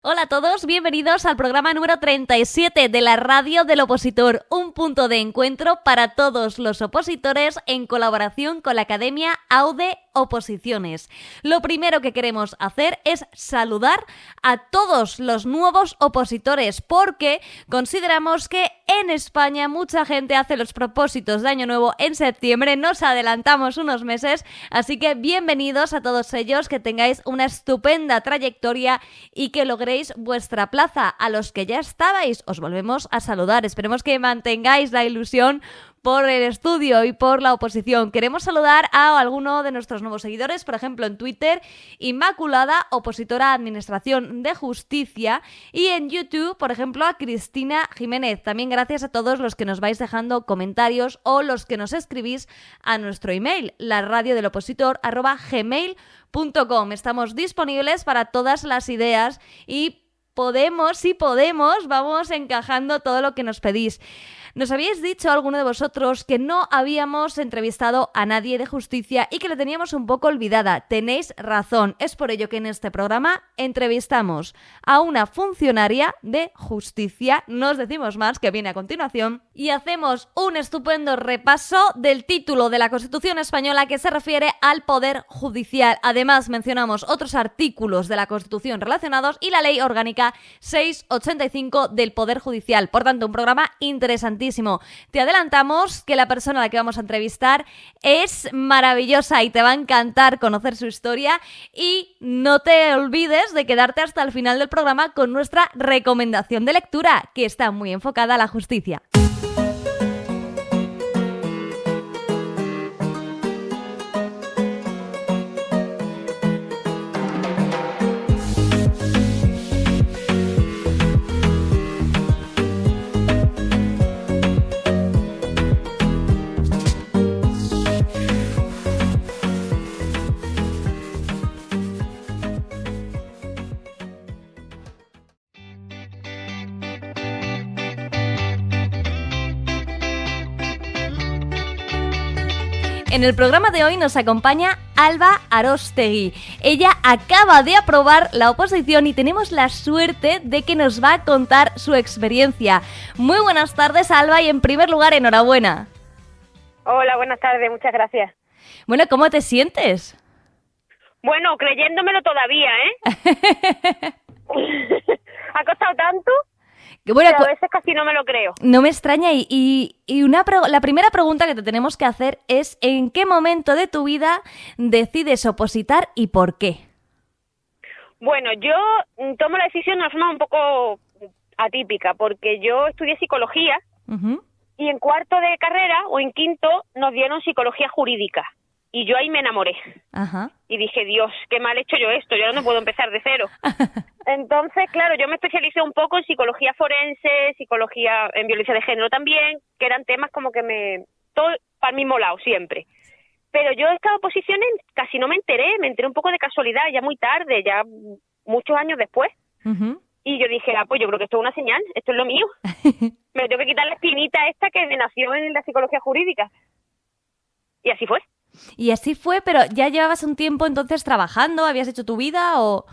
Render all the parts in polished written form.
Hola a todos, bienvenidos al programa número 37 de la Radio del Opositor, un punto de encuentro para todos los opositores en colaboración con la Academia AUDE Oposiciones. Lo primero que queremos hacer es saludar a todos los nuevos opositores porque consideramos que en España mucha gente hace los propósitos de Año Nuevo en septiembre, nos adelantamos unos meses, así que bienvenidos a todos ellos, que tengáis una estupenda trayectoria y que logréis vuestra plaza. A los que ya estabais, os volvemos a saludar. Esperemos que mantengáis la ilusión por el estudio y por la oposición. Queremos saludar a alguno de nuestros nuevos seguidores, por ejemplo en Twitter, Inmaculada, opositora a Administración de Justicia, y en YouTube, por ejemplo, a Cristina Jiménez. También gracias a todos los que nos vais dejando comentarios o los que nos escribís a nuestro email, laradiodelopositor@gmail.com. Estamos disponibles para todas las ideas y si podemos, vamos encajando todo lo que nos pedís. Nos habíais dicho alguno de vosotros que no habíamos entrevistado a nadie de justicia y que la teníamos un poco olvidada. Tenéis razón. Es por ello que en este programa entrevistamos a una funcionaria de justicia, no os decimos más, que viene a continuación, y hacemos un estupendo repaso del título de la Constitución española que se refiere al Poder Judicial. Además, mencionamos otros artículos de la Constitución relacionados y la Ley Orgánica 685 del Poder Judicial. Por tanto, un programa interesantísimo. Te adelantamos que la persona a la que vamos a entrevistar es maravillosa y te va a encantar conocer su historia, y no te olvides de quedarte hasta el final del programa con nuestra recomendación de lectura, que está muy enfocada a la justicia. En el programa de hoy nos acompaña Alba Arostegui. Ella acaba de aprobar la oposición y tenemos la suerte de que nos va a contar su experiencia. Muy buenas tardes, Alba, y en primer lugar, enhorabuena. Hola, buenas tardes, muchas gracias. Bueno, ¿cómo te sientes? Bueno, creyéndomelo todavía, ¿eh? Ha costado tanto que a veces casi no me lo creo. No me extraña, y la primera pregunta que te tenemos que hacer es ¿en qué momento de tu vida decides opositar y por qué? Bueno, yo tomo la decisión de una forma un poco atípica, porque yo estudié psicología y en cuarto de carrera o en quinto nos dieron psicología jurídica. Y yo ahí me enamoré. Ajá. Y dije, Dios, qué mal he hecho yo esto, yo no puedo empezar de cero. Entonces, claro, yo me especialicé un poco en psicología forense, psicología en violencia de género también, que eran temas como que todo para el mismo lado siempre. Pero yo esta oposición casi no me enteré un poco de casualidad, ya muy tarde, ya muchos años después. Y yo dije, pues yo creo que esto es una señal, esto es lo mío. Me tengo que quitar la espinita esta que me nació en la psicología jurídica. Y así fue. Y así fue, pero ¿ya llevabas un tiempo entonces trabajando? ¿Habías hecho tu vida o...?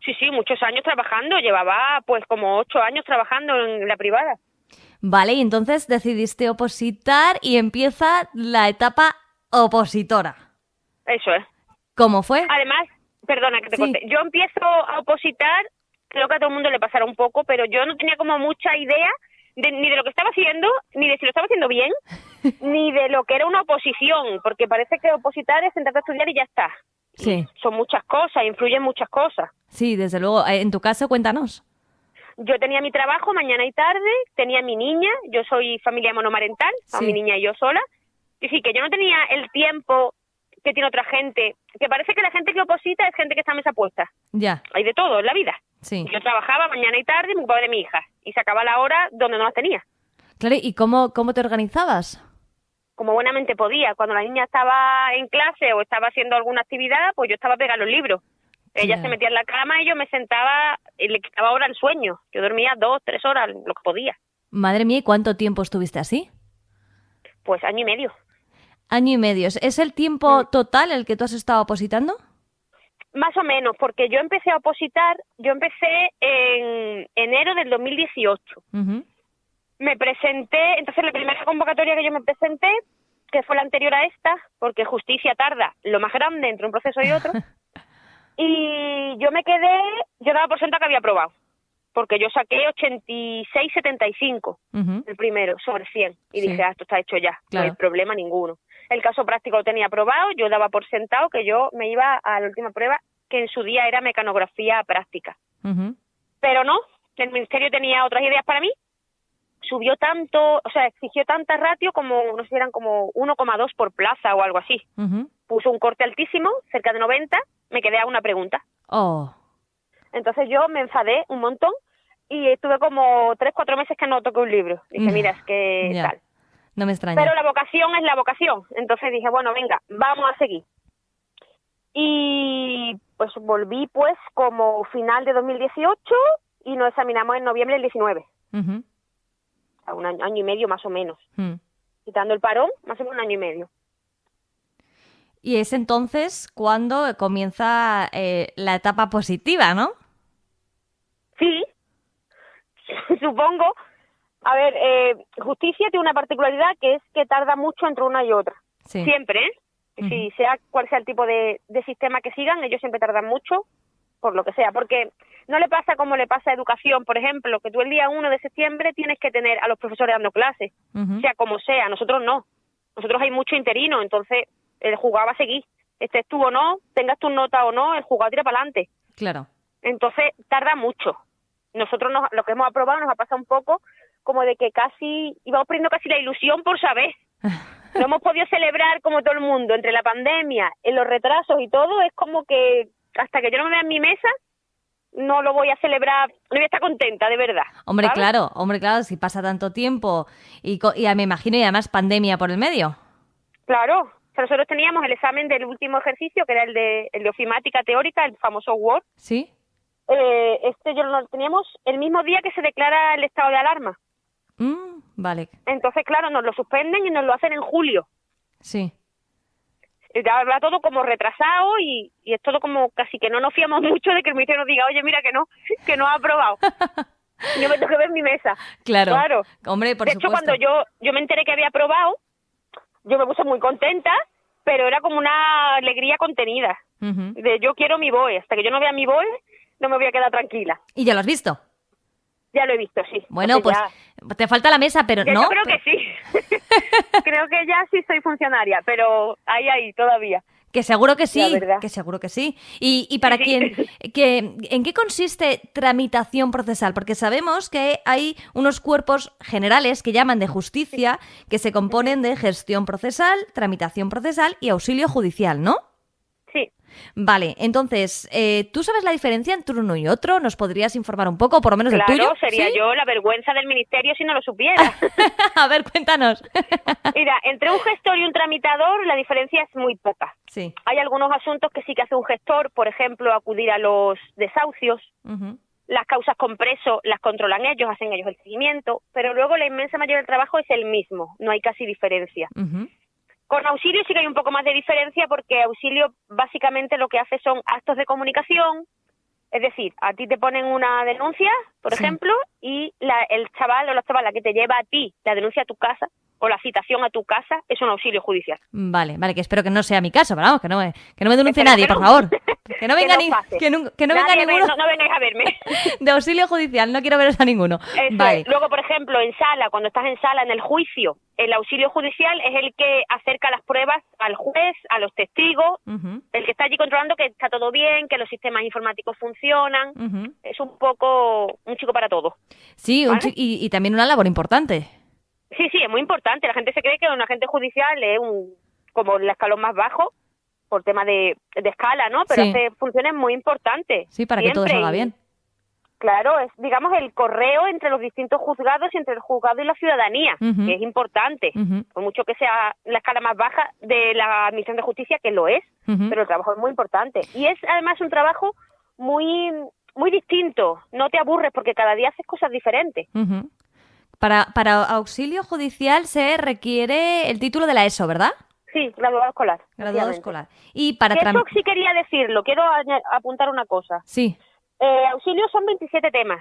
Sí, muchos años trabajando. Llevaba pues como 8 años trabajando en la privada. Vale, y entonces decidiste opositar y empieza la etapa opositora. Eso es. ¿Cómo fue? Además, perdona que te corté. Yo empiezo a opositar, creo que a todo el mundo le pasará un poco, pero yo no tenía como mucha idea ni de lo que estaba haciendo, ni de si lo estaba haciendo bien, ni de lo que era una oposición, porque parece que opositar es sentarte a estudiar y ya está. Sí. Son muchas cosas, influyen muchas cosas. Sí, desde luego. En tu caso, cuéntanos. Yo tenía mi trabajo mañana y tarde, tenía mi niña, yo soy familia monomarental, a mi niña y yo sola, y sí, que yo no tenía el tiempo que tiene otra gente, que parece que la gente que oposita es gente que está a mesa puesta. Ya. Hay de todo en la vida. Sí. Yo trabajaba mañana y tarde y me ocupaba de mi hija, y sacaba la hora donde no las tenía. Claro, ¿y cómo te organizabas? Como buenamente podía. Cuando la niña estaba en clase o estaba haciendo alguna actividad, pues yo estaba pegada a los libros. Ella se metía en la cama y yo me sentaba y le quitaba hora al sueño. Yo dormía 2, 3 horas, lo que podía. Madre mía, ¿y cuánto tiempo estuviste así? Pues 1 año y medio. Año y medio. ¿Es el tiempo total el que tú has estado opositando? Más o menos, porque yo empecé en enero del 2018. Uh-huh. Me presenté, entonces la primera convocatoria que yo me presenté, que fue la anterior a esta, porque justicia tarda lo más grande entre un proceso y otro, y yo daba por sentado que había aprobado, porque yo saqué 86,75 el primero, sobre 100, y dije, esto está hecho ya, claro. No hay problema ninguno. El caso práctico lo tenía aprobado, yo daba por sentado que yo me iba a la última prueba, que en su día era mecanografía práctica. Uh-huh. Pero no, el ministerio tenía otras ideas para mí, subió tanto, o sea, exigió tanta ratio como, no sé, eran como 1,2 por plaza o algo así. Uh-huh. Puso un corte altísimo, cerca de 90, me quedé a una pregunta. Oh. Entonces yo me enfadé un montón y estuve como 3-4 meses que no toqué un libro. Dije, mira, es que tal. No me extraña. Pero la vocación es la vocación. Entonces dije, bueno, venga, vamos a seguir. Y pues volví pues como final de 2018 y nos examinamos en noviembre del 19. Uh-huh. A un año y medio más o menos. Quitando el parón, más o menos un año y medio. Y es entonces cuando comienza la etapa positiva, ¿no? Sí, supongo. A ver, justicia tiene una particularidad que es que tarda mucho entre una y otra. Sí. Siempre, ¿eh? Uh-huh. Si sea cual sea el tipo de sistema que sigan, ellos siempre tardan mucho, por lo que sea. Porque no le pasa como le pasa a educación, por ejemplo, que tú el día 1 de septiembre tienes que tener a los profesores dando clases, uh-huh. Sea como sea. Nosotros no. Nosotros hay mucho interino, entonces el juzgado va a seguir. Estés tú o no, tengas tu nota o no, el juzgado tira para adelante. Claro. Entonces tarda mucho. Nosotros lo que hemos aprobado nos ha pasado un poco como de que íbamos perdiendo casi la ilusión por saber. No hemos podido celebrar como todo el mundo, entre la pandemia, en los retrasos y todo, es como que hasta que yo no me vea en mi mesa, no lo voy a celebrar, no voy a estar contenta, de verdad. Hombre, ¿sabes? Claro, si pasa tanto tiempo y me imagino, y además pandemia por el medio. Claro, o sea, nosotros teníamos el examen del último ejercicio, que era el de ofimática teórica, el famoso Word. Sí. Yo lo teníamos el mismo día que se declara el estado de alarma. Vale. Entonces, claro, nos lo suspenden y nos lo hacen en julio. Sí. Ya va todo como retrasado y es todo como casi que no nos fiamos mucho de que el ministerio nos diga, oye, mira que no ha aprobado. Yo me tengo que ver mi mesa. Claro. Hombre, por supuesto. De hecho, cuando yo me enteré que había aprobado, yo me puse muy contenta, pero era como una alegría contenida. Uh-huh. De yo quiero mi BOE. Hasta que yo no vea mi BOE, no me voy a quedar tranquila. ¿Y ya lo has visto? Ya lo he visto, sí. Bueno, pues ya... te falta la mesa, pero no. Yo creo que sí. Creo que ya sí soy funcionaria, pero ahí todavía. Que seguro que sí, Y para sí. ¿En qué consiste tramitación procesal? Porque sabemos que hay unos cuerpos generales que llaman de justicia, que se componen de gestión procesal, tramitación procesal y auxilio judicial, ¿no? Sí. Vale, entonces, ¿tú sabes la diferencia entre uno y otro? ¿Nos podrías informar un poco, por lo menos del tuyo? Claro, sería ¿sí? Yo la vergüenza del ministerio si no lo supiera. A ver, cuéntanos. Mira, entre un gestor y un tramitador la diferencia es muy poca. Sí. Hay algunos asuntos que sí que hace un gestor, por ejemplo, acudir a los desahucios. Uh-huh. Las causas con preso las controlan ellos, hacen ellos el seguimiento, pero luego la inmensa mayoría del trabajo es el mismo, no hay casi diferencia. Uh-huh. Con auxilio sí que hay un poco más de diferencia porque auxilio básicamente lo que hace son actos de comunicación, es decir, a ti te ponen una denuncia, por ejemplo, y el chaval o la chavala que te lleva a ti la denuncia a tu casa o la citación a tu casa es un auxilio judicial. Vale, que espero que no sea mi caso, pero vamos, que no me denuncie nadie, por favor. Que no venga venga ninguno. No vengáis a verme. De auxilio judicial, no quiero veros a ninguno. Vale. Luego, por ejemplo, en sala, cuando estás en sala en el juicio, el auxilio judicial es el que acerca las pruebas al juez, a los testigos, uh-huh. El que está allí controlando que está todo bien, que los sistemas informáticos funcionan. Uh-huh. Es un poco un chico para todo. Sí, ¿vale? y también una labor importante. Sí, es muy importante. La gente se cree que un agente judicial es como el escalón más bajo, por tema de escala, ¿no? Pero sí. Hace funciones muy importantes. Sí, para siempre. Que todo salga bien. Claro, es, digamos, el correo entre los distintos juzgados y entre el juzgado y la ciudadanía, uh-huh. Que es importante. Uh-huh. Por mucho que sea la escala más baja de la Administración de Justicia, que lo es, uh-huh. Pero el trabajo es muy importante. Y es, además, un trabajo muy, muy distinto. No te aburres porque cada día haces cosas diferentes. Uh-huh. Para auxilio judicial se requiere el título de la ESO, ¿verdad? Sí, graduado escolar. Graduado escolar. Y para eso sí quería decirlo, quiero apuntar una cosa. Sí. Auxilio son 27 temas,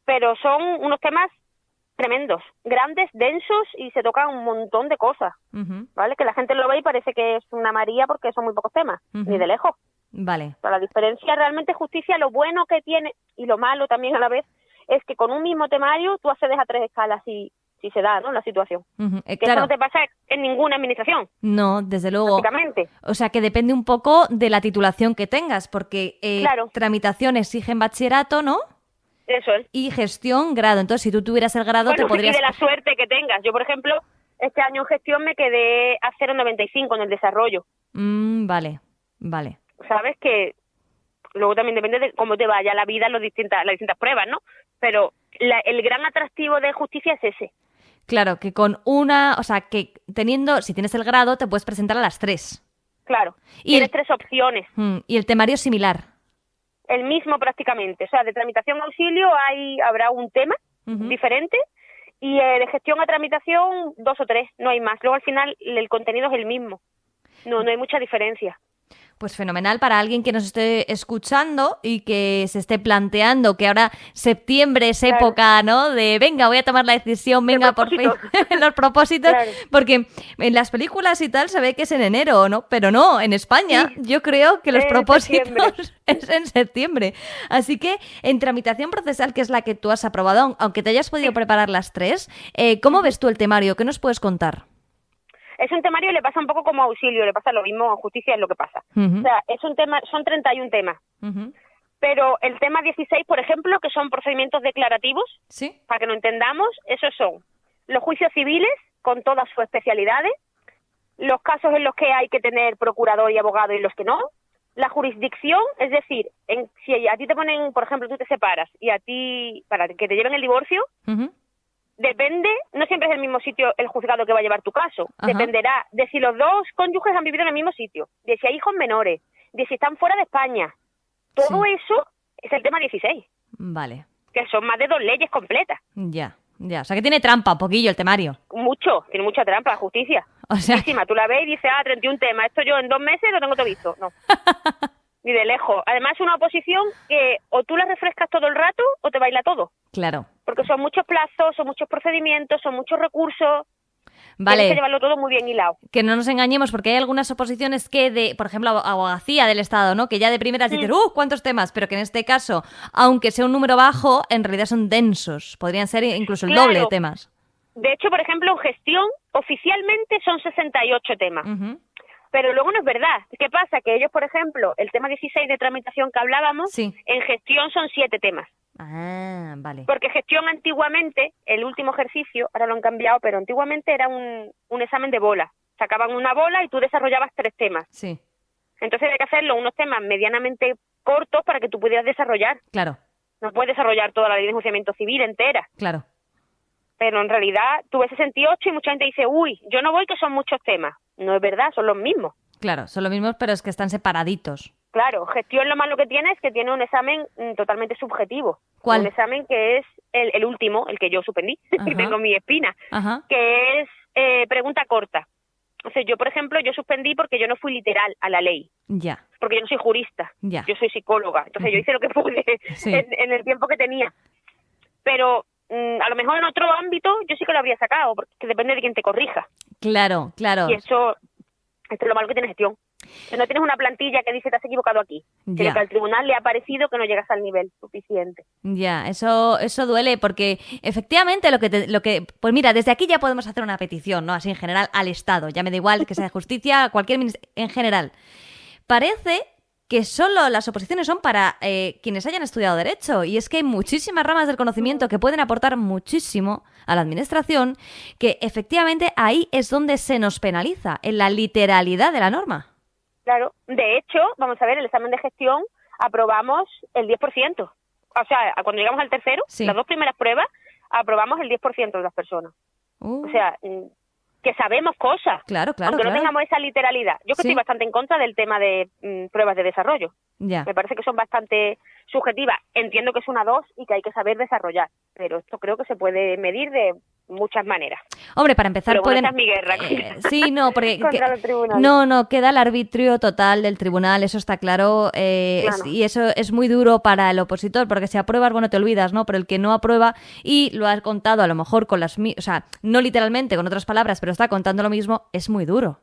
pero son unos temas tremendos, grandes, densos y se tocan un montón de cosas, ¿vale? Que la gente lo ve y parece que es una María porque son muy pocos temas, ni de lejos. Vale. Pero la diferencia realmente justicia, lo bueno que tiene y lo malo también a la vez, es que con un mismo temario tú accedes a 3 escalas si se da, ¿no?, la situación. Que claro. eso no te pasa en ninguna administración. No, desde luego. Básicamente. O sea, que depende un poco de la titulación que tengas, porque claro. Tramitación exigen bachillerato, ¿no? Eso es. Y gestión, grado. Entonces, si tú tuvieras el grado, te podrías... Y de la suerte que tengas. Yo, por ejemplo, este año en gestión me quedé a 0,95 en el desarrollo. Vale. Sabes que luego también depende de cómo te vaya la vida en las distintas pruebas, ¿no? Pero el gran atractivo de justicia es ese. Claro, que con una... O sea, que si tienes el grado, te puedes presentar a las 3. Claro. Tienes 3 opciones. Y el temario es similar. El mismo prácticamente, o sea, de tramitación a auxilio habrá un tema diferente y de gestión a tramitación 2 o 3, no hay más. Luego al final el contenido es el mismo, no hay mucha diferencia. Pues fenomenal para alguien que nos esté escuchando y que se esté planteando que ahora septiembre es época, ¿no? De venga, voy a tomar la decisión, venga, por fin, los propósitos, porque en las películas y tal se ve que es en enero, ¿no? Pero no, en España yo creo que los propósitos es en septiembre. Así que en tramitación procesal, que es la que tú has aprobado, aunque te hayas podido preparar las 3, ¿cómo ves tú el temario? ¿Qué nos puedes contar? Es un temario, le pasa un poco como a auxilio, le pasa lo mismo a justicia, es lo que pasa. O sea, es un tema, son 31 temas. Pero el tema 16, por ejemplo, que son procedimientos declarativos, ¿sí?, para que lo entendamos, esos son los juicios civiles con todas sus especialidades, los casos en los que hay que tener procurador y abogado y los que no, la jurisdicción, es decir, si a ti te ponen, por ejemplo, tú te separas y a ti, para que te lleven el divorcio, depende, no siempre es el mismo sitio el juzgado que va a llevar tu caso. Dependerá de si los dos cónyuges han vivido en el mismo sitio, de si hay hijos menores, de si están fuera de España. Todo eso es el tema 16. Vale. Que son más de 2 leyes completas. Ya. O sea, que tiene trampa un poquillo el temario. Tiene mucha trampa la justicia. O sea... Tú la ves y dices, 31 temas, esto yo en 2 meses lo tengo todo visto. No. Ni de lejos. Además es una oposición que o tú la refrescas todo el rato o te baila todo. Claro. Porque son muchos plazos, son muchos procedimientos, son muchos recursos. Vale. Tienes que llevarlo todo muy bien hilado. Que no nos engañemos, porque hay algunas oposiciones que, por ejemplo, abogacía del Estado, ¿no? Que ya de primeras dices, ¿cuántos temas? Pero que en este caso, aunque sea un número bajo, en realidad son densos. Podrían ser incluso el doble de temas. De hecho, por ejemplo, en gestión, oficialmente son 68 temas. Pero luego no es verdad. ¿Qué pasa? Que ellos, por ejemplo, el tema 16 de tramitación que hablábamos, en gestión son 7 temas. Ah, vale. Porque gestión antiguamente, el último ejercicio, ahora lo han cambiado, pero antiguamente era un examen de bola. Sacaban una bola y tú desarrollabas 3 temas. Sí. Entonces hay que hacerlo unos temas medianamente cortos para que tú pudieras desarrollar. Claro. No puedes desarrollar toda la ley de enjuiciamiento civil entera. Claro. Pero en realidad tú ves 68 y mucha gente dice, yo no voy que son muchos temas. No es verdad, son los mismos. Claro, son los mismos, pero es que están separaditos. Claro, gestión lo malo que tiene es que tiene un examen totalmente subjetivo. ¿Cuál? Un examen que es el último, el que yo suspendí, que tengo mi espina, que es pregunta corta. O sea, yo, por ejemplo, yo suspendí porque yo no fui literal a la ley. Ya. Porque yo no soy jurista. Ya. Yo soy psicóloga. Entonces yo hice lo que pude en el tiempo que tenía. Pero a lo mejor en otro ámbito yo sí que lo habría sacado, porque depende de quién te corrija. Claro. Y esto es lo malo que tiene gestión. Que no tienes una plantilla que dice te has equivocado aquí, que al tribunal le ha parecido que no llegas al nivel suficiente. Ya, eso duele, porque efectivamente pues mira, desde aquí ya podemos hacer una petición, ¿no? Así en general al Estado, ya me da igual que sea justicia, cualquier en general. Parece que solo las oposiciones son para quienes hayan estudiado Derecho, y es que hay muchísimas ramas del conocimiento que pueden aportar muchísimo a la administración, que efectivamente ahí es donde se nos penaliza, en la literalidad de la norma. Claro, de hecho, vamos a ver, el examen de gestión aprobamos el 10%. O sea, cuando llegamos al tercero, las 2 primeras pruebas, aprobamos el 10% de las personas. O sea, que sabemos cosas, aunque no tengamos esa literalidad. Yo que estoy bastante en contra del tema de pruebas de desarrollo. Me parece que son bastante subjetivas. Entiendo que es una 2 y que hay que saber desarrollar. pero esto creo que se puede medir de muchas maneras. Hombre, para empezar, pero bueno, pueden... esa es mi guerra. Sí, no, porque... contra los tribunales. No, queda el arbitrio total del tribunal, eso está claro. Claro. Y eso es muy duro para el opositor, porque si apruebas, bueno, te olvidas, ¿no? Pero el que no aprueba y lo has contado a lo mejor con las... O sea, no literalmente, con otras palabras, pero está contando lo mismo, es muy duro.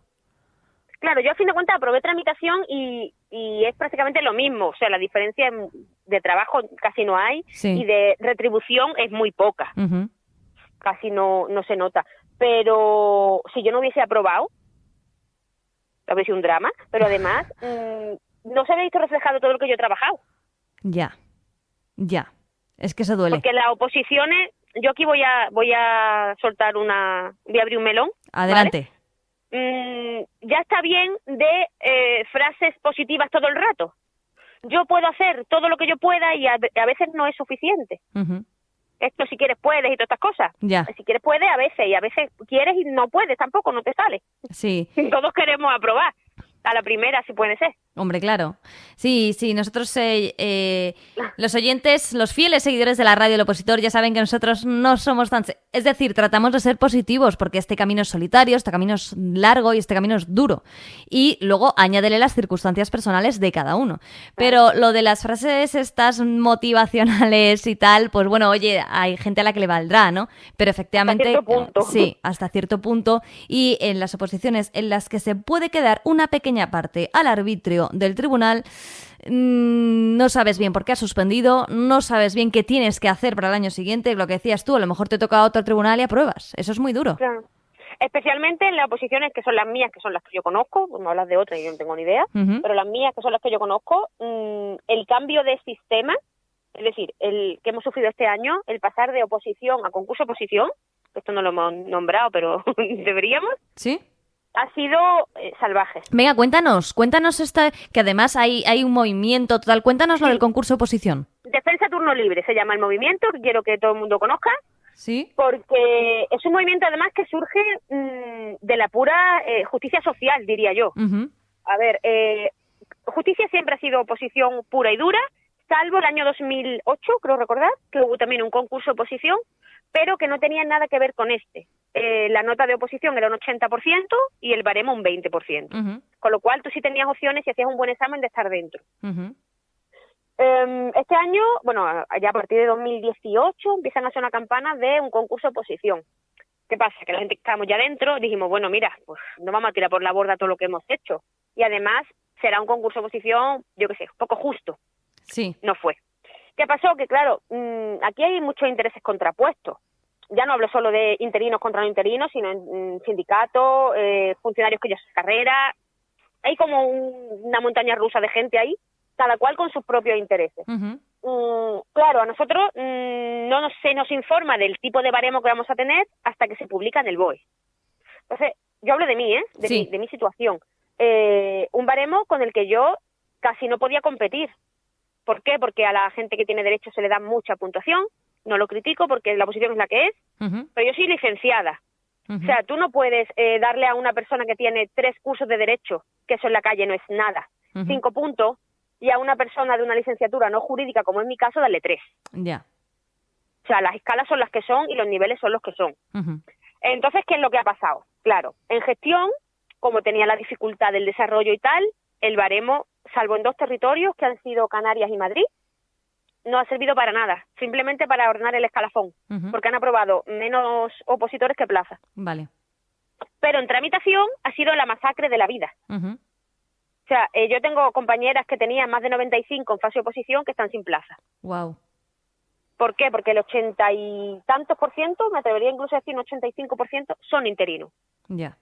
Claro, yo a fin de cuentas aprobé tramitación y es prácticamente lo mismo. O sea, la diferencia de trabajo casi no hay y de retribución es muy poca. Uh-huh. Casi no se nota. Pero si yo no hubiese aprobado, habría sido un drama, pero además no se había visto reflejado todo lo que yo he trabajado. Ya. Es que eso duele. Porque las oposiciones, yo aquí voy a soltar voy a abrir un melón. Adelante. ¿Vale? Ya está bien de frases positivas todo el rato. Yo puedo hacer todo lo que yo pueda y a veces no es suficiente. Uh-huh. Esto si quieres puedes y todas estas cosas. Ya. Si quieres puedes a veces y a veces quieres y no puedes tampoco, no te sale. Sí. Todos queremos aprobar. A la primera, si puede ser. Hombre, claro. Sí, nosotros, los oyentes, los fieles seguidores de la radio del opositor ya saben que nosotros no somos tan... Es decir, tratamos de ser positivos porque este camino es solitario, este camino es largo y este camino es duro. Y luego añádele las circunstancias personales de cada uno. Pero lo de las frases estas motivacionales y tal, pues bueno, oye, hay gente a la que le valdrá, ¿no? Pero efectivamente... Hasta cierto punto. Sí, hasta cierto punto. Y en las oposiciones en las que se puede quedar una pequeña parte al arbitrio del tribunal, no sabes bien por qué has suspendido, no sabes bien qué tienes que hacer para el año siguiente, lo que decías tú, a lo mejor te toca otro tribunal y apruebas. Eso es muy duro. Claro. Especialmente en las oposiciones que son las mías, que son las que yo conozco, no hablas de otras y yo no tengo ni idea, pero las mías, que son las que yo conozco, el cambio de sistema, es decir, el que hemos sufrido este año, el pasar de oposición a concurso-oposición, esto no lo hemos nombrado, pero deberíamos. ¿Sí? Ha sido salvaje. Venga, cuéntanos que además hay un movimiento total. Cuéntanos lo del concurso oposición. Defensa Turno Libre se llama el movimiento, que quiero que todo el mundo conozca. Sí. Porque es un movimiento además que surge de la pura justicia social, diría yo. Uh-huh. A ver, justicia siempre ha sido oposición pura y dura, salvo el año 2008, creo recordar, que hubo también un concurso oposición, pero que no tenía nada que ver con este. La nota de oposición era un 80% y el baremo un 20%. Uh-huh. Con lo cual tú sí tenías opciones y hacías un buen examen de estar dentro. Uh-huh. Este año, bueno, ya a partir de 2018 empiezan a hacer una campana de un concurso de oposición. ¿Qué pasa? Que la gente que estábamos ya dentro dijimos, bueno, mira, pues no vamos a tirar por la borda todo lo que hemos hecho. Y además será un concurso de oposición, yo qué sé, un poco justo. Sí. No fue. ¿Qué pasó? Que claro, aquí hay muchos intereses contrapuestos. Ya no hablo solo de interinos contra no interinos, sino en sindicatos, funcionarios que ya hacen carrera. Hay como una montaña rusa de gente ahí, cada cual con sus propios intereses. Uh-huh. Claro, a nosotros no se nos informa del tipo de baremo que vamos a tener hasta que se publica en el BOE. Entonces, yo hablo de mí, de mi situación. Un baremo con el que yo casi no podía competir. ¿Por qué? Porque a la gente que tiene derecho se le da mucha puntuación. No lo critico porque la oposición es la que es, uh-huh. pero yo soy licenciada. Uh-huh. O sea, tú no puedes darle a una persona que tiene 3 cursos de derecho, que eso en la calle no es nada, uh-huh. 5 puntos, y a una persona de una licenciatura no jurídica, como en mi caso, darle 3. Ya. Yeah. O sea, las escalas son las que son y los niveles son los que son. Uh-huh. Entonces, ¿qué es lo que ha pasado? Claro, en gestión, como tenía la dificultad del desarrollo y tal, el baremo, salvo en 2 territorios, que han sido Canarias y Madrid, no ha servido para nada, simplemente para ordenar el escalafón, uh-huh. porque han aprobado menos opositores que plazas. Vale. Pero en tramitación ha sido la masacre de la vida. Uh-huh. O sea, yo tengo compañeras que tenían más de 95 en fase de oposición que están sin plaza. Wow. ¿Por qué? Porque el 80 y tantos %, me atrevería incluso a decir un 85%, son interinos. Ya. Yeah.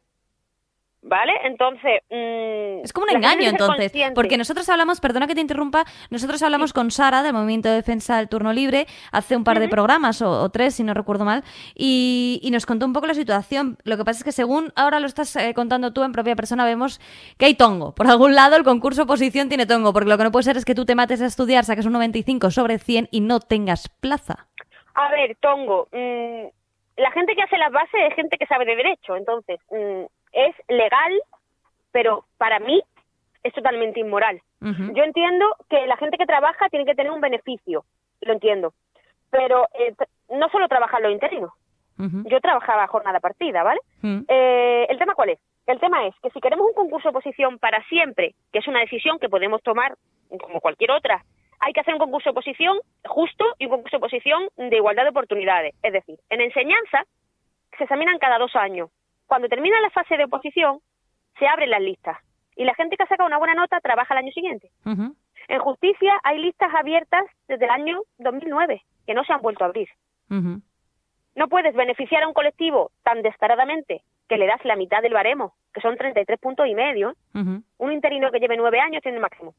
¿Vale? Entonces... es como un engaño, entonces. Porque nosotros hablamos, perdona que te interrumpa, nosotros hablamos con Sara del Movimiento de Defensa del Turno Libre hace un par de programas, o 3, si no recuerdo mal, y nos contó un poco la situación. Lo que pasa es que según ahora lo estás contando tú en propia persona, vemos que hay tongo. Por algún lado el concurso oposición tiene tongo, porque lo que no puede ser es que tú te mates a estudiar, saques un 95 sobre 100 y no tengas plaza. A ver, tongo. La gente que hace las bases es gente que sabe de derecho, entonces... es legal, pero para mí es totalmente inmoral. Uh-huh. Yo entiendo que la gente que trabaja tiene que tener un beneficio, lo entiendo, pero no solo trabajan los interinos. Yo trabajaba a jornada partida, ¿vale? ¿El tema cuál es? El tema es que si queremos un concurso de oposición para siempre, que es una decisión que podemos tomar como cualquier otra, hay que hacer un concurso de oposición justo y un concurso de oposición de igualdad de oportunidades. Es decir, en enseñanza se examinan cada 2 años. Cuando termina la fase de oposición, se abren las listas. Y la gente que ha sacado una buena nota trabaja el año siguiente. En justicia hay listas abiertas desde el año 2009, que no se han vuelto a abrir. No puedes beneficiar a un colectivo tan descaradamente que le das la mitad del baremo, que son 33,5 puntos. Un interino que lleve 9 años tiene el máximo.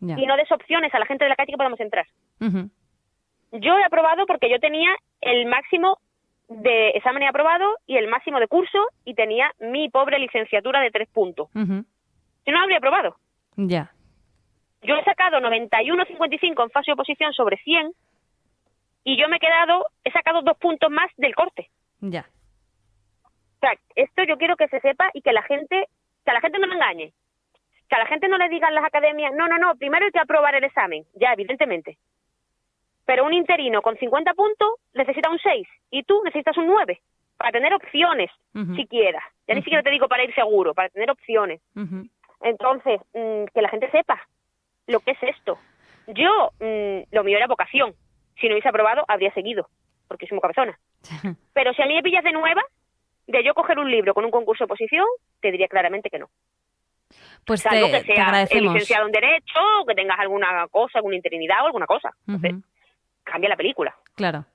Y no des opciones a la gente de la calle que podamos entrar. Yo he aprobado porque yo tenía el máximo de examen aprobado y el máximo de curso y tenía mi pobre licenciatura de 3 puntos. Si no, habría aprobado. Yo he sacado 91,55 en fase de oposición sobre 100 y yo he sacado 2 puntos más del corte. O sea, esto yo quiero que se sepa y que a la gente no me engañe. Que a la gente no le digan las academias, no, primero hay que aprobar el examen, ya, evidentemente. Pero un interino con 50 puntos necesita un 6 y tú necesitas un 9 para tener opciones, siquiera. Ya ni siquiera te digo para ir seguro, para tener opciones. Entonces, que la gente sepa lo que es esto. Yo, lo mío era vocación. Si no hubiese aprobado, habría seguido, porque soy muy cabezona. Pero si a mí me pillas de nueva, de yo coger un libro con un concurso de oposición, te diría claramente que no. Pues salvo que te seas agradecemos. licenciado en Derecho, o que tengas alguna cosa, alguna interinidad o alguna cosa. Entonces, cambia la película. Claro.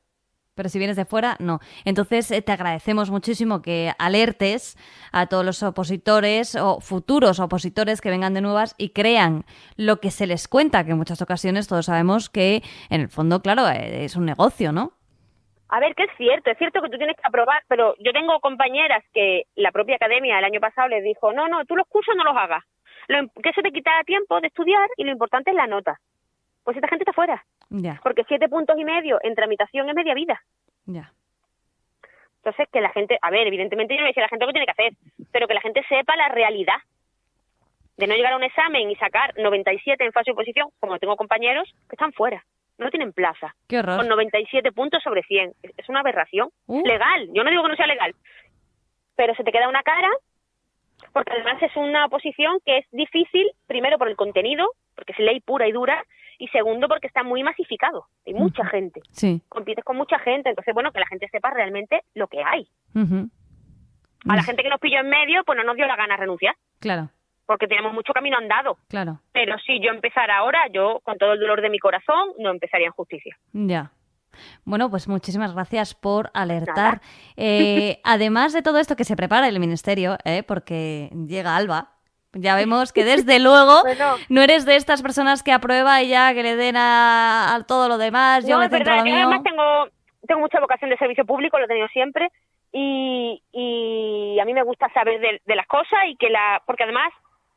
Pero si vienes de fuera, no. Entonces, te agradecemos muchísimo que alertes a todos los opositores o futuros opositores que vengan de nuevas y crean lo que se les cuenta, que en muchas ocasiones todos sabemos que, en el fondo, claro, es un negocio, ¿no? A ver, que es cierto que tú tienes que aprobar, pero yo tengo compañeras que la propia academia el año pasado les dijo, no, tú los cursos no los hagas, que eso te quita tiempo de estudiar y lo importante es la nota. Pues esta gente está fuera. Porque 7,5 puntos en tramitación es media vida. Entonces, que la gente, a ver, evidentemente yo no voy a decir a la gente lo que tiene que hacer, pero que la gente sepa la realidad de no llegar a un examen y sacar 97 en fase de oposición, como tengo compañeros que están fuera, no tienen plaza. ¡Qué horror! Con 97 puntos sobre 100. Es una aberración. Legal, yo no digo que no sea legal, pero se te queda una cara, porque además es una oposición que es difícil, primero por el contenido, porque es ley pura y dura, y segundo porque está muy masificado, hay mucha gente, compites con mucha gente, entonces bueno, que la gente sepa realmente lo que hay. A la gente que nos pilló en medio, pues no nos dio la gana de renunciar. Claro. Porque tenemos mucho camino andado. Claro. Pero si yo empezara ahora, yo con todo el dolor de mi corazón, no empezaría en justicia. Bueno, pues muchísimas gracias por alertar. Además de todo esto que se prepara el Ministerio, porque llega Alba, ya vemos que desde luego no eres de estas personas que aprueba y ya que le den a todo lo demás. Yo no, me es centro verdad, en lo yo mío. además tengo mucha vocación de servicio público, lo he tenido siempre, y a mí me gusta saber de las cosas y porque además,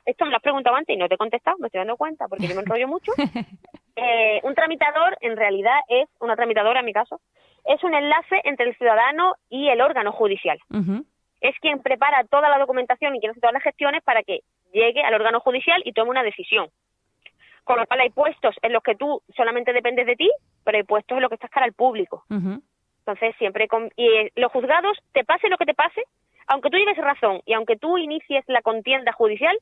esto me lo has preguntado antes y no te he contestado, me estoy dando cuenta porque yo me enrollo mucho. Un tramitador, en realidad, es una tramitadora, en mi caso, es un enlace entre el ciudadano y el órgano judicial. Es quien prepara toda la documentación y quien hace todas las gestiones para que llegue al órgano judicial y tome una decisión. Con lo cual hay puestos en los que tú solamente dependes de ti, pero hay puestos en los que estás cara al público. Entonces, siempre los juzgados, te pase lo que te pase, aunque tú lleves razón y aunque tú inicies la contienda judicial,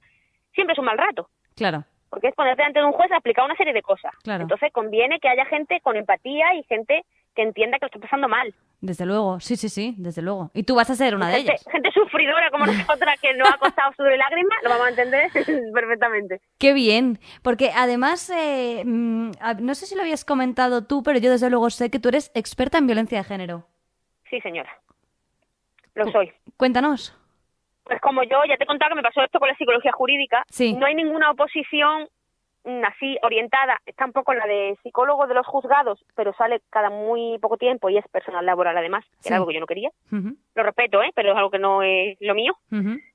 siempre es un mal rato. Claro. Porque es ponerte ante un juez a explicar una serie de cosas. Claro. Entonces conviene que haya gente con empatía y gente que entienda que lo está pasando mal. Desde luego, sí, desde luego. Y tú vas a ser una de ellas. Gente sufridora como nosotras que no ha costado sudor y lágrimas, lo vamos a entender perfectamente. Qué bien, porque además, no sé si lo habías comentado tú, pero yo desde luego sé que tú eres experta en violencia de género. Sí, señora. Lo soy. Cuéntanos. Pues como yo ya te he contado que me pasó esto con la psicología jurídica, no hay ninguna oposición así orientada, está un poco la de psicólogo de los juzgados, pero sale cada muy poco tiempo y es personal laboral además, que era algo que yo no quería. Lo respeto, pero es algo que no es lo mío.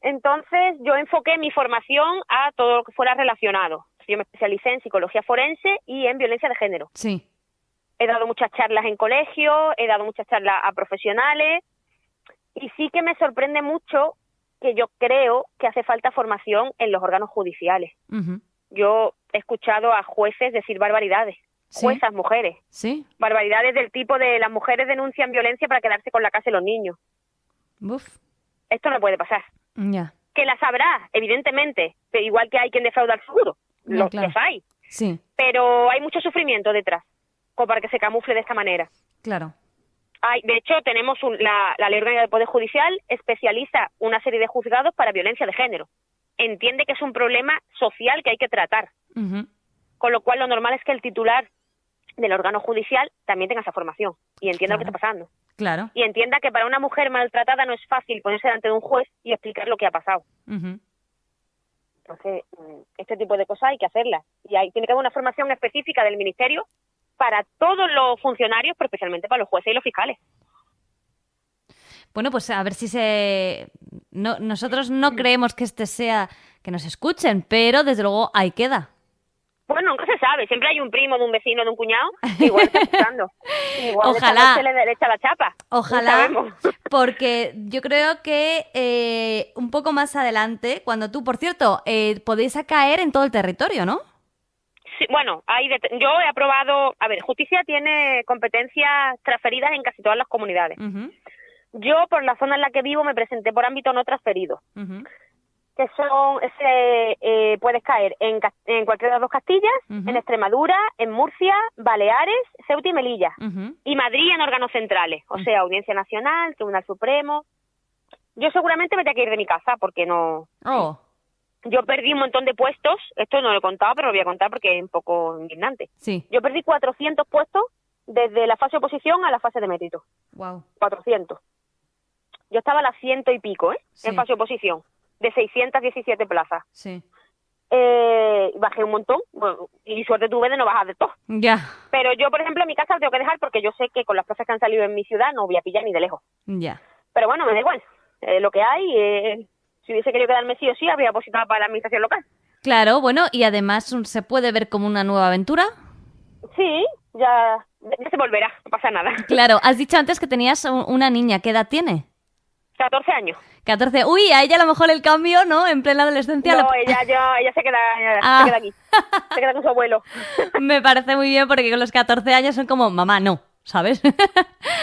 Entonces yo enfoqué mi formación a todo lo que fuera relacionado. Yo me especialicé en psicología forense y en violencia de género. He dado muchas charlas en colegios, he dado muchas charlas a profesionales y sí que me sorprende mucho que yo creo que hace falta formación en los órganos judiciales. Yo he escuchado a jueces decir barbaridades juezas mujeres. Sí. Barbaridades del tipo de las mujeres denuncian violencia para quedarse con la casa y los niños. Uf. Esto no puede pasar. Ya. Que las habrá, evidentemente, pero igual que hay quien defrauda el seguro. Los hay. Sí. Pero hay mucho sufrimiento detrás, como para que se camufle de esta manera. Claro. De hecho, tenemos la Ley Orgánica del Poder Judicial especializa una serie de juzgados para violencia de género. Entiende que es un problema social que hay que tratar. Uh-huh. Con lo cual, lo normal es que el titular del órgano judicial también tenga esa formación y entienda lo que está pasando. Claro. Y entienda que para una mujer maltratada no es fácil ponerse delante de un juez y explicar lo que ha pasado. Uh-huh. Entonces, este tipo de cosas hay que hacerlas. Y tiene que haber una formación específica del Ministerio para todos los funcionarios, pero especialmente para los jueces y los fiscales. Bueno, pues a ver si nosotros no creemos que sea que nos escuchen, pero desde luego ahí queda. Bueno, nunca se sabe. Siempre hay un primo, de un vecino, de un cuñado, que igual está escuchando. Igual Ojalá. Se le echa la chapa. Ojalá, no porque yo creo que un poco más adelante, cuando tú, por cierto, podéis caer en todo el territorio, ¿no? Sí, bueno, yo he aprobado... A ver, Justicia tiene competencias transferidas en casi todas las comunidades. Uh-huh. Yo, por la zona en la que vivo, me presenté por ámbito no transferido. Uh-huh. Que puedes caer en cualquiera de las dos Castillas, uh-huh. en Extremadura, en Murcia, Baleares, Ceuta y Melilla. Uh-huh. Y Madrid en órganos centrales, o sea, Audiencia Nacional, Tribunal Supremo. Yo seguramente me tengo que ir de mi casa porque no... Oh. Yo perdí un montón de puestos, esto no lo he contado, pero lo voy a contar porque es un poco indignante. Sí. Yo perdí 400 puestos desde la fase de oposición a la fase de mérito. Wow. 400. Yo estaba a las 100 y pico, Sí. en fase de oposición, de 617 plazas. Sí. Bajé un montón, bueno, y suerte tuve de no bajar de todo. Ya. Pero yo, por ejemplo, en mi casa lo tengo que dejar porque yo sé que con las plazas que han salido en mi ciudad no voy a pillar ni de lejos. Ya. Pero bueno, me da igual. Lo que hay, si hubiese querido quedarme sí o sí, habría depositado para la administración local. Claro, bueno, y además se puede ver como una nueva aventura. Sí, ya se volverá, no pasa nada. Claro, has dicho antes que tenías una niña, ¿qué edad tiene? 14 años. 14. Uy, a ella a lo mejor el cambio, ¿no? En plena adolescencia. No, ella se queda aquí. Se queda con su abuelo. Me parece muy bien porque con los 14 años son como, mamá, no, ¿sabes?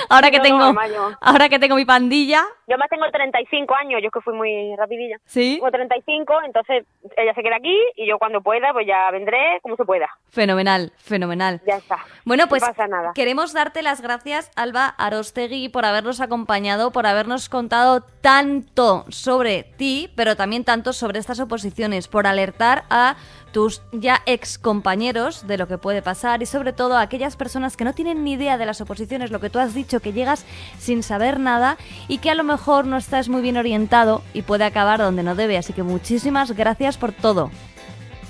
Ahora que tengo mi pandilla. Yo más tengo 35 años, yo es que fui muy rapidilla. Sí. Tengo 35, entonces ella se queda aquí y yo cuando pueda pues ya vendré como se pueda. Fenomenal, fenomenal. Ya está. Bueno, pues no pasa nada. Queremos darte las gracias, Alba Arostegui, por habernos acompañado, por habernos contado tanto sobre ti, pero también tanto sobre estas oposiciones, por alertar a tus ya ex compañeros de lo que puede pasar y sobre todo a aquellas personas que no tienen ni idea de las oposiciones, lo que tú has dicho, que llegas sin saber nada y que a lo mejor no estás muy bien orientado y puede acabar donde no debe. Así que muchísimas gracias por todo.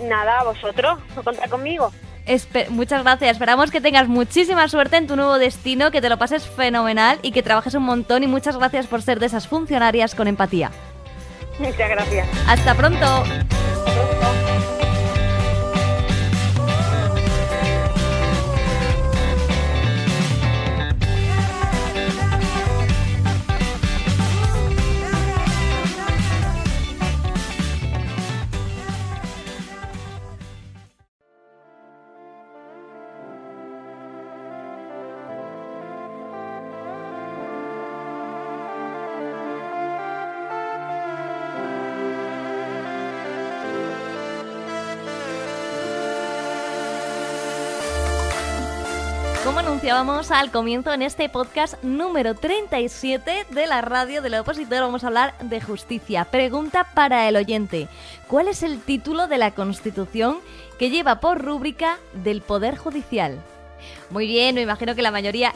Nada, a vosotros, no contar conmigo. Muchas gracias. Esperamos que tengas muchísima suerte en tu nuevo destino, que te lo pases fenomenal y que trabajes un montón. Y muchas gracias por ser de esas funcionarias con empatía. Muchas gracias. Hasta pronto. Como anunciábamos al comienzo en este podcast número 37 de la radio del opositor, vamos a hablar de justicia. Pregunta para el oyente: ¿cuál es el título de la Constitución que lleva por rúbrica del Poder Judicial? Muy bien, me imagino que la mayoría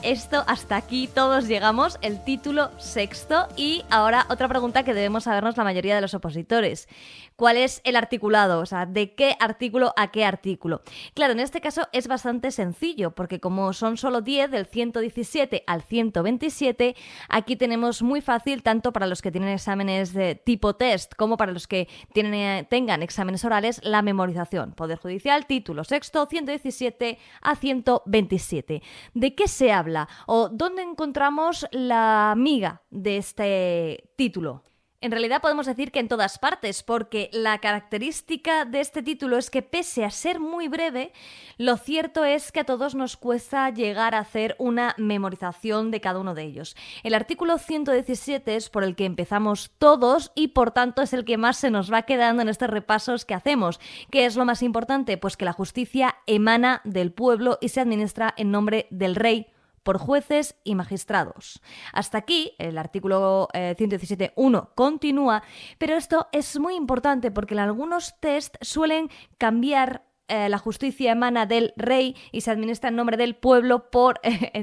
hasta aquí todos llegamos, el título sexto. Y ahora otra pregunta que debemos sabernos la mayoría de los opositores: ¿cuál es el articulado? O sea, ¿de qué artículo a qué artículo? Claro, en este caso es bastante sencillo, porque como son solo 10, del 117 al 127, aquí tenemos muy fácil tanto para los que tienen exámenes de tipo test como para los que tengan exámenes orales la memorización. Poder Judicial, título sexto, 117 a 127. ¿De qué se habla o dónde encontramos la miga de este título? En realidad podemos decir que en todas partes, porque la característica de este título es que pese a ser muy breve, lo cierto es que a todos nos cuesta llegar a hacer una memorización de cada uno de ellos. El artículo 117 es por el que empezamos todos y por tanto es el que más se nos va quedando en estos repasos que hacemos. ¿Qué es lo más importante? Pues que la justicia emana del pueblo y se administra en nombre del rey, por jueces y magistrados. Hasta aquí el artículo 117.1 continúa, pero esto es muy importante porque en algunos test suelen cambiar la justicia emana del rey y se administra en nombre del pueblo por...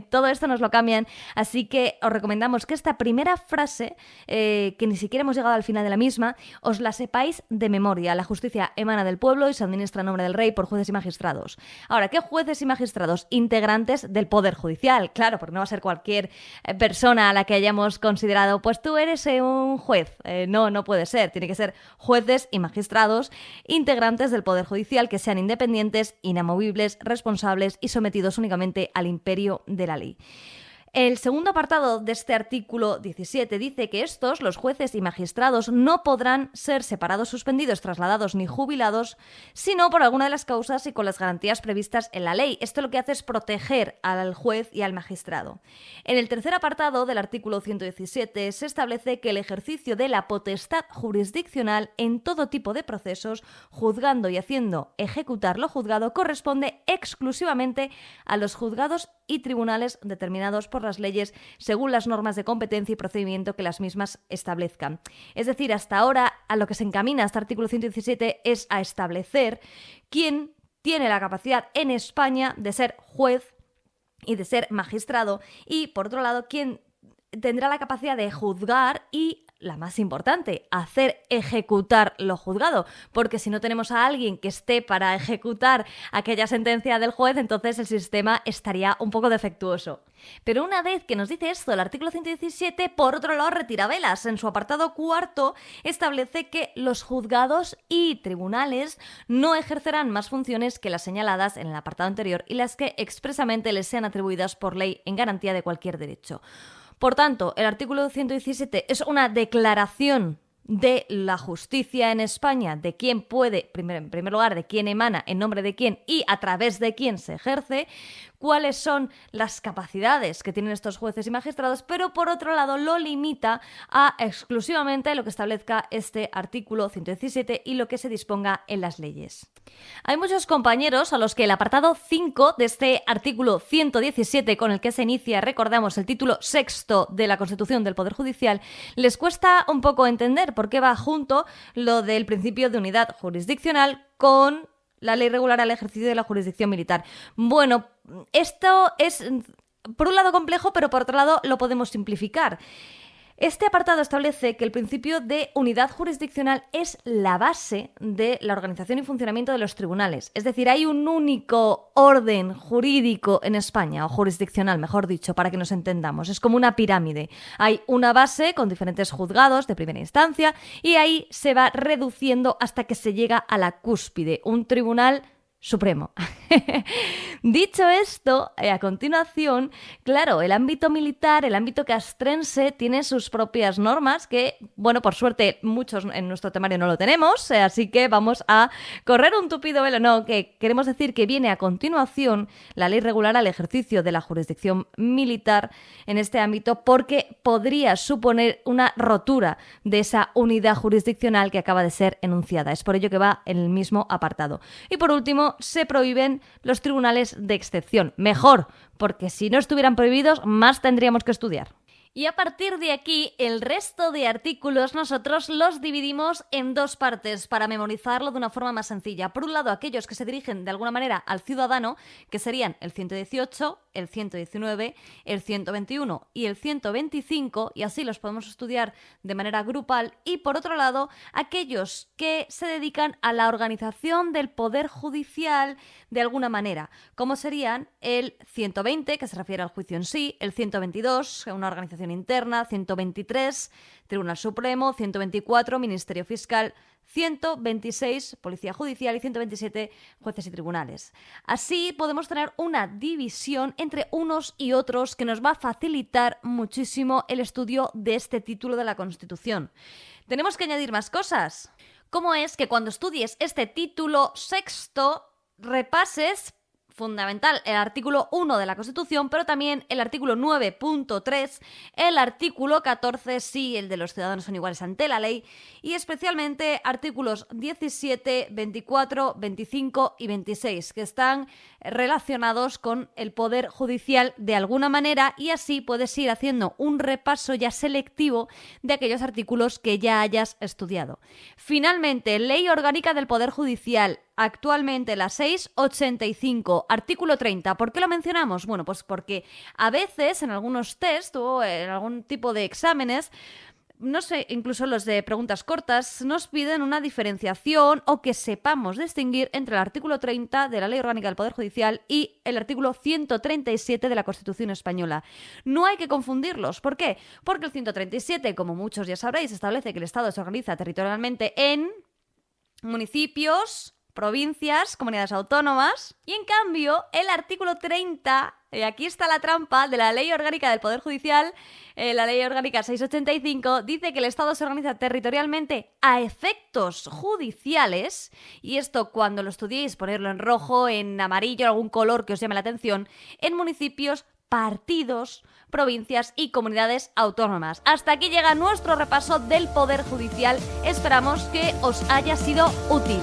todo esto nos lo cambian, así que os recomendamos que esta primera frase, que ni siquiera hemos llegado al final de la misma, os la sepáis de memoria. La justicia emana del pueblo y se administra en nombre del rey por jueces y magistrados. Ahora, ¿qué jueces y magistrados? Integrantes del Poder Judicial, claro, porque no va a ser cualquier persona a la que hayamos considerado, pues tú eres un juez. No puede ser, tiene que ser jueces y magistrados integrantes del Poder Judicial que sean independientes, inamovibles, responsables y sometidos únicamente al imperio de la ley. El segundo apartado de este artículo 17 dice que estos, los jueces y magistrados, no podrán ser separados, suspendidos, trasladados ni jubilados, sino por alguna de las causas y con las garantías previstas en la ley. Esto lo que hace es proteger al juez y al magistrado. En el tercer apartado del artículo 117 se establece que el ejercicio de la potestad jurisdiccional en todo tipo de procesos, juzgando y haciendo ejecutar lo juzgado, corresponde exclusivamente a los juzgados y tribunales determinados por las leyes según las normas de competencia y procedimiento que las mismas establezcan. Es decir, hasta ahora a lo que se encamina este artículo 117 es a establecer quién tiene la capacidad en España de ser juez y de ser magistrado y, por otro lado, quién tendrá la capacidad de juzgar y, la más importante, hacer ejecutar lo juzgado, porque si no tenemos a alguien que esté para ejecutar aquella sentencia del juez, entonces el sistema estaría un poco defectuoso. Pero una vez que nos dice esto, el artículo 117, por otro lado, retira velas. En su apartado cuarto establece que los juzgados y tribunales no ejercerán más funciones que las señaladas en el apartado anterior y las que expresamente les sean atribuidas por ley en garantía de cualquier derecho. Por tanto, el artículo 117 es una declaración de la justicia en España, de quién puede, en primer lugar, de quién emana, en nombre de quién y a través de quién se ejerce, cuáles son las capacidades que tienen estos jueces y magistrados, pero por otro lado lo limita a exclusivamente lo que establezca este artículo 117 y lo que se disponga en las leyes. Hay muchos compañeros a los que el apartado 5 de este artículo 117, con el que se inicia, recordamos, el título sexto de la Constitución del Poder Judicial, les cuesta un poco entender por qué va junto lo del principio de unidad jurisdiccional con la ley regular al ejercicio de la jurisdicción militar. Bueno, esto es por un lado complejo, pero por otro lado lo podemos simplificar. Este apartado establece que el principio de unidad jurisdiccional es la base de la organización y funcionamiento de los tribunales. Es decir, hay un único orden jurídico en España, o jurisdiccional, mejor dicho, para que nos entendamos. Es como una pirámide. Hay una base con diferentes juzgados de primera instancia y ahí se va reduciendo hasta que se llega a la cúspide, un tribunal supremo. Dicho esto, a continuación, claro, el ámbito militar, el ámbito castrense tiene sus propias normas que, bueno, por suerte muchos en nuestro temario no lo tenemos, así que vamos a correr un tupido velo. No, que queremos decir que viene a continuación la ley regular al ejercicio de la jurisdicción militar en este ámbito porque podría suponer una rotura de esa unidad jurisdiccional que acaba de ser enunciada. Es por ello que va en el mismo apartado. Y por último, se prohíben los tribunales de excepción. Mejor, porque si no estuvieran prohibidos, más tendríamos que estudiar. Y a partir de aquí, el resto de artículos nosotros los dividimos en dos partes para memorizarlo de una forma más sencilla. Por un lado, aquellos que se dirigen de alguna manera al ciudadano, que serían el 118, el 119, el 121 y el 125, y así los podemos estudiar de manera grupal. Y por otro lado, aquellos que se dedican a la organización del Poder Judicial de alguna manera, como serían el 120, que se refiere al juicio en sí, el 122, una organización interna, 123, Tribunal Supremo, 124, Ministerio Fiscal, 126, Policía Judicial y 127, jueces y tribunales. Así podemos tener una división entre unos y otros que nos va a facilitar muchísimo el estudio de este título de la Constitución. Tenemos que añadir más cosas. ¿Cómo es que cuando estudies este título sexto repases, fundamental, el artículo 1 de la Constitución, pero también el artículo 9.3, el artículo 14, sí, el de los ciudadanos son iguales ante la ley, y especialmente artículos 17, 24, 25 y 26, que están relacionados con el Poder Judicial de alguna manera, y así puedes ir haciendo un repaso ya selectivo de aquellos artículos que ya hayas estudiado. Finalmente, Ley Orgánica del Poder Judicial, actualmente la 685, artículo 30. ¿Por qué lo mencionamos? Bueno, pues porque a veces en algunos test o en algún tipo de exámenes, no sé, incluso los de preguntas cortas, nos piden una diferenciación o que sepamos distinguir entre el artículo 30 de la Ley Orgánica del Poder Judicial y el artículo 137 de la Constitución Española. No hay que confundirlos. ¿Por qué? Porque el 137, como muchos ya sabréis, establece que el Estado se organiza territorialmente en municipios, provincias, comunidades autónomas, y en cambio el artículo 30, y aquí está la trampa, de la Ley Orgánica del Poder Judicial, la Ley Orgánica 685, dice que el Estado se organiza territorialmente a efectos judiciales, y esto cuando lo estudiéis, ponerlo en rojo, en amarillo, algún color que os llame la atención, en municipios, partidos, provincias y comunidades autónomas. Hasta aquí llega nuestro repaso del Poder Judicial. Esperamos que os haya sido útil.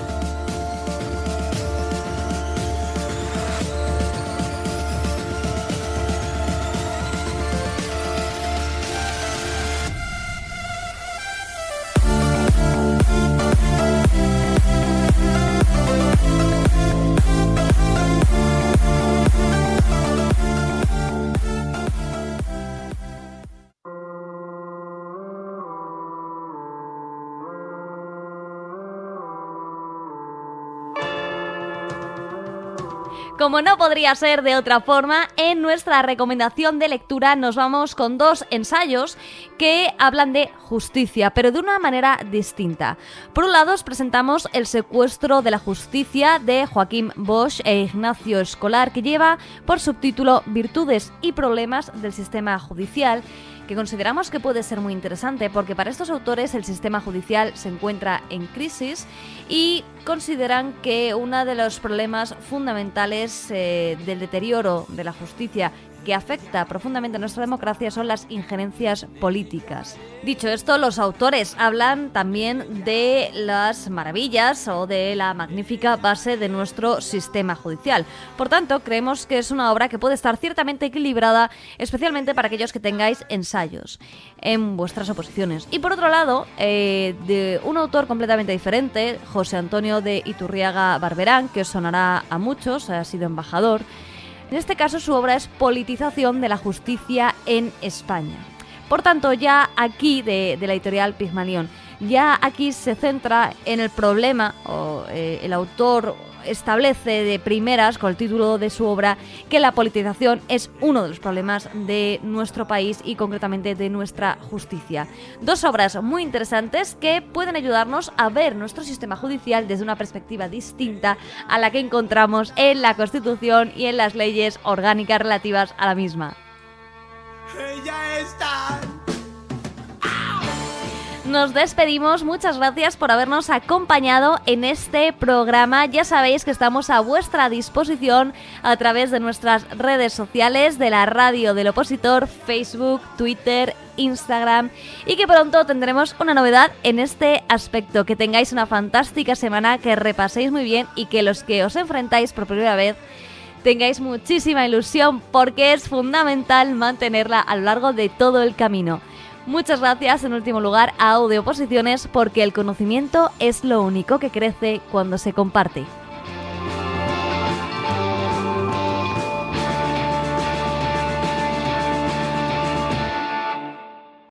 Como no podría ser de otra forma, en nuestra recomendación de lectura nos vamos con dos ensayos que hablan de justicia, pero de una manera distinta. Por un lado, os presentamos El secuestro de la justicia de Joaquín Bosch e Ignacio Escolar, que lleva por subtítulo Virtudes y problemas del sistema judicial, que consideramos que puede ser muy interesante porque para estos autores el sistema judicial se encuentra en crisis y consideran que uno de los problemas fundamentales del deterioro de la justicia que afecta profundamente a nuestra democracia son las injerencias políticas. Dicho esto, los autores hablan también de las maravillas o de la magnífica base de nuestro sistema judicial. Por tanto, creemos que es una obra que puede estar ciertamente equilibrada, especialmente para aquellos que tengáis ensayos en vuestras oposiciones. Y por otro lado, de un autor completamente diferente, José Antonio de Iturriaga Barberán, que os sonará a muchos, ha sido embajador. En este caso, su obra es Politización de la justicia en España. Por tanto, ya aquí, de la editorial Pigmalión, ya aquí se centra en el problema, o el autor establece de primeras, con el título de su obra, que la politización es uno de los problemas de nuestro país y concretamente de nuestra justicia. Dos obras muy interesantes que pueden ayudarnos a ver nuestro sistema judicial desde una perspectiva distinta a la que encontramos en la Constitución y en las leyes orgánicas relativas a la misma. ¡Ella está! Nos despedimos, muchas gracias por habernos acompañado en este programa. Ya sabéis que estamos a vuestra disposición a través de nuestras redes sociales de la Radio del Opositor, Facebook, Twitter, Instagram, y que pronto tendremos una novedad en este aspecto. Que tengáis una fantástica semana, que repaséis muy bien y que los que os enfrentáis por primera vez tengáis muchísima ilusión, porque es fundamental mantenerla a lo largo de todo el camino. Muchas gracias, en último lugar, a Audio Oposiciones, porque el conocimiento es lo único que crece cuando se comparte.